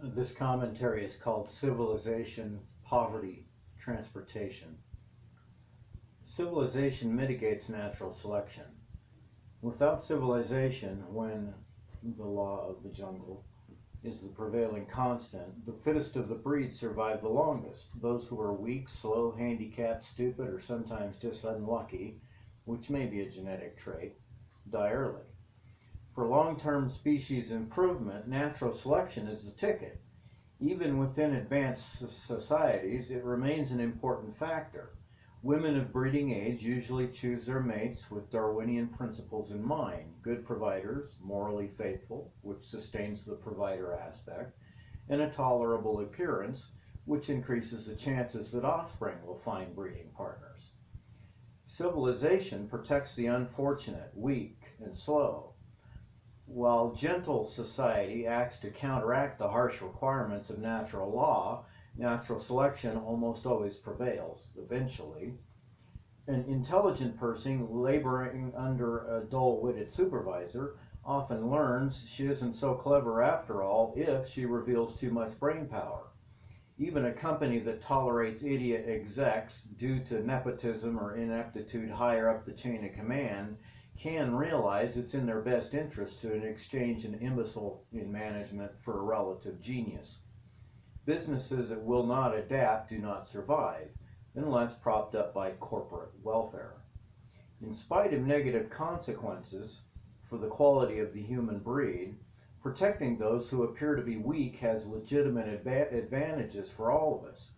This commentary is called Civilization, Poverty, Transportation. Civilization mitigates natural selection. Without civilization, when the law of the jungle is the prevailing constant, the fittest of the breed survive the longest. Those who are weak, slow, handicapped, stupid, or sometimes just unlucky, which may be a genetic trait, die early. For long-term species improvement, natural selection is the ticket. Even within advanced societies, it remains an important factor. Women of breeding age usually choose their mates with Darwinian principles in mind: good providers, morally faithful, which sustains the provider aspect, and a tolerable appearance, which increases the chances that offspring will find breeding partners. Civilization protects the unfortunate, weak, and slow, while gentle society acts to counteract the harsh requirements of natural law. Natural selection almost always prevails. Eventually, an intelligent person laboring under a dull-witted supervisor often learns she isn't so clever after all if she reveals too much brain power. Even a company that tolerates idiot execs due to nepotism or ineptitude higher up the chain of command can realize it's in their best interest to exchange an imbecile in management for a relative genius. Businesses that will not adapt do not survive, unless propped up by corporate welfare. In spite of negative consequences for the quality of the human breed, protecting those who appear to be weak has legitimate advantages for all of us.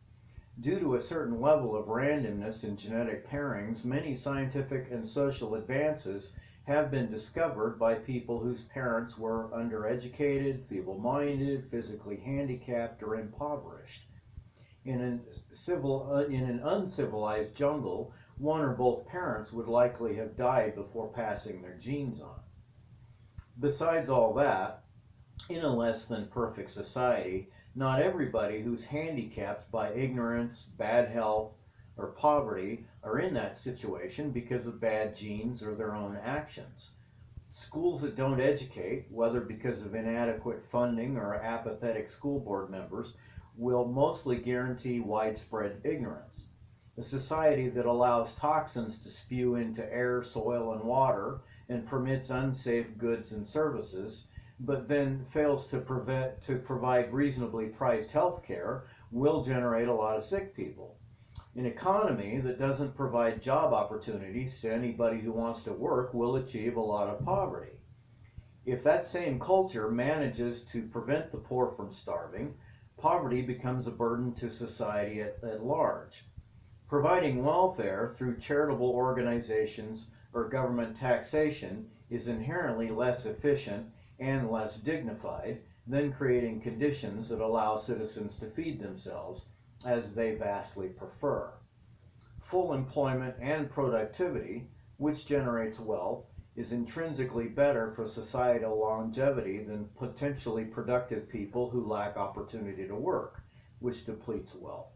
Due to a certain level of randomness in genetic pairings, many scientific and social advances have been discovered by people whose parents were undereducated, feeble-minded, physically handicapped, or impoverished. In an uncivilized jungle, one or both parents would likely have died before passing their genes on. Besides all that, in a less than perfect society, not everybody who's handicapped by ignorance, bad health, or poverty are in that situation because of bad genes or their own actions. Schools that don't educate, whether because of inadequate funding or apathetic school board members, will mostly guarantee widespread ignorance. A society that allows toxins to spew into air, soil, and water and permits unsafe goods and services, but then fails to provide reasonably priced health care, will generate a lot of sick people. An economy that doesn't provide job opportunities to anybody who wants to work will achieve a lot of poverty. If that same culture manages to prevent the poor from starving, poverty becomes a burden to society at large. Providing welfare through charitable organizations or government taxation is inherently less efficient and less dignified than creating conditions that allow citizens to feed themselves, as they vastly prefer. Full employment and productivity, which generates wealth, is intrinsically better for societal longevity than potentially productive people who lack opportunity to work, which depletes wealth.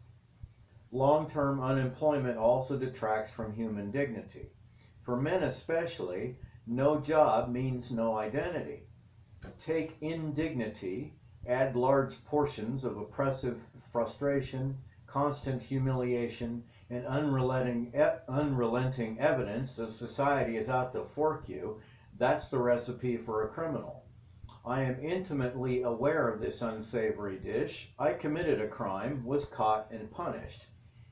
Long-term unemployment also detracts from human dignity. For men especially, no job means no identity. Take indignity, add large portions of oppressive frustration, constant humiliation, and unrelenting evidence that society is out to fork you. That's the recipe for a criminal. I am intimately aware of this unsavory dish. I committed a crime, was caught, and punished.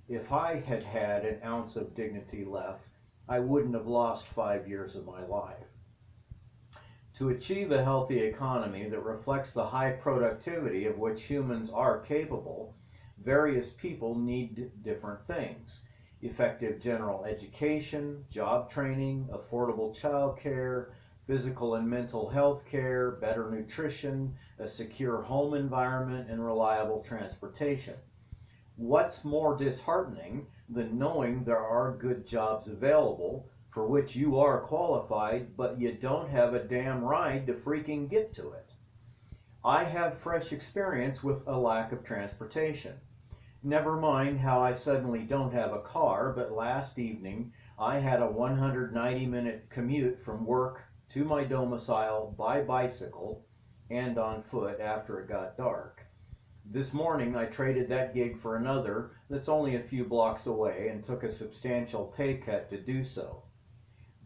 If I had had an ounce of dignity left, I wouldn't have lost 5 years of my life. To achieve a healthy economy that reflects the high productivity of which humans are capable, various people need different things: effective general education, job training, affordable child care, physical and mental health care, better nutrition, a secure home environment, and reliable transportation. What's more disheartening than knowing there are good jobs available for which you are qualified, but you don't have a damn ride to freaking get to it? I have fresh experience with a lack of transportation. Never mind how I suddenly don't have a car, but last evening I had a 190-minute commute from work to my domicile by bicycle and on foot after it got dark. This morning I traded that gig for another that's only a few blocks away and took a substantial pay cut to do so.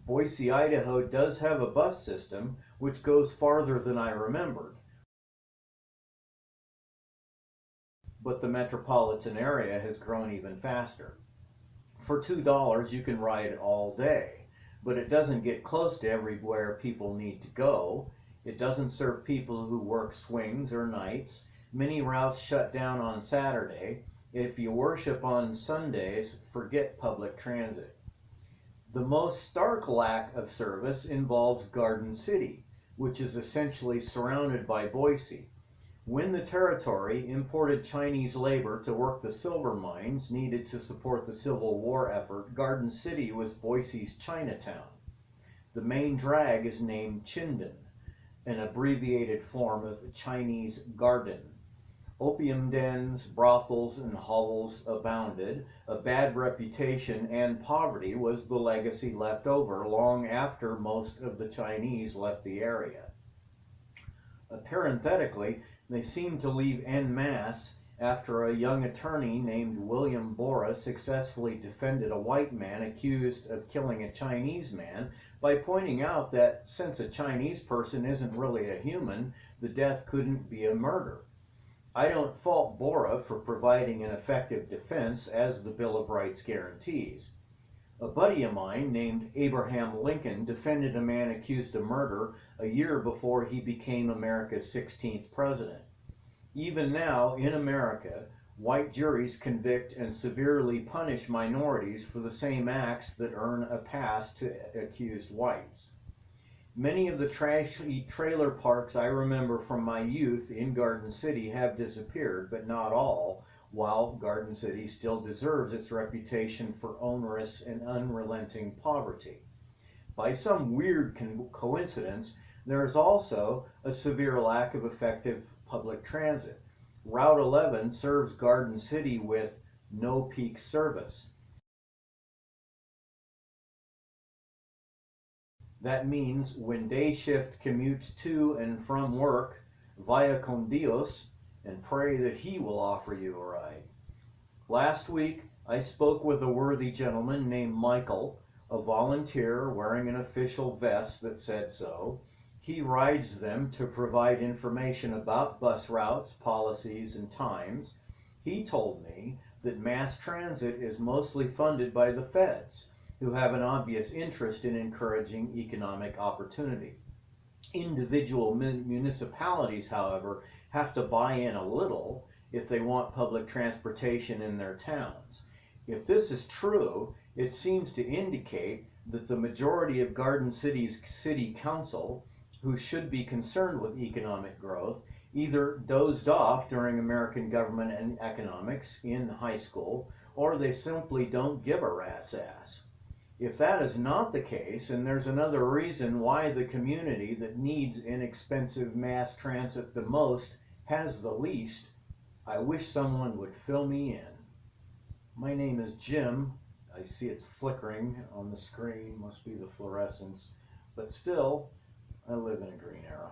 Boise, Idaho does have a bus system which goes farther than I remembered, but the metropolitan area has grown even faster. For $2 you can ride all day, but it doesn't get close to everywhere people need to go. It doesn't serve people who work swings or nights. Many routes shut down on Saturday. If you worship on Sundays, forget public transit. The most stark lack of service involves Garden City, which is essentially surrounded by Boise. When the territory imported Chinese labor to work the silver mines needed to support the Civil War effort, Garden City was Boise's Chinatown. The main drag is named Chinden, an abbreviated form of Chinese garden. Opium dens, brothels, and hovels abounded. A bad reputation and poverty was the legacy left over long after most of the Chinese left the area. Parenthetically, they seemed to leave en masse after a young attorney named William Borah successfully defended a white man accused of killing a Chinese man by pointing out that since a Chinese person isn't really a human, the death couldn't be a murder. I don't fault Borah for providing an effective defense as the Bill of Rights guarantees. A buddy of mine named Abraham Lincoln defended a man accused of murder a year before he became America's 16th president. Even now, in America, white juries convict and severely punish minorities for the same acts that earn a pass to accused whites. Many of the trashy trailer parks I remember from my youth in Garden City have disappeared, but not all, while Garden City still deserves its reputation for onerous and unrelenting poverty. By some weird coincidence, there is also a severe lack of effective public transit. Route 11 serves Garden City with no peak service. That means when day shift commutes to and from work, via con Dios, and pray that he will offer you a ride. Last week, I spoke with a worthy gentleman named Michael, a volunteer wearing an official vest that said so. He rides them to provide information about bus routes, policies, and times. He told me that mass transit is mostly funded by the feds, who have an obvious interest in encouraging economic opportunity. Individual municipalities, however, have to buy in a little if they want public transportation in their towns. If this is true, it seems to indicate that the majority of Garden City's city council, who should be concerned with economic growth, either dozed off during American government and economics in high school, or they simply don't give a rat's ass. If that is not the case, and there's another reason why the community that needs inexpensive mass transit the most has the least, I wish someone would fill me in. My name is Jim. I see it's flickering on the screen, must be the fluorescence, but still, I live in a green era.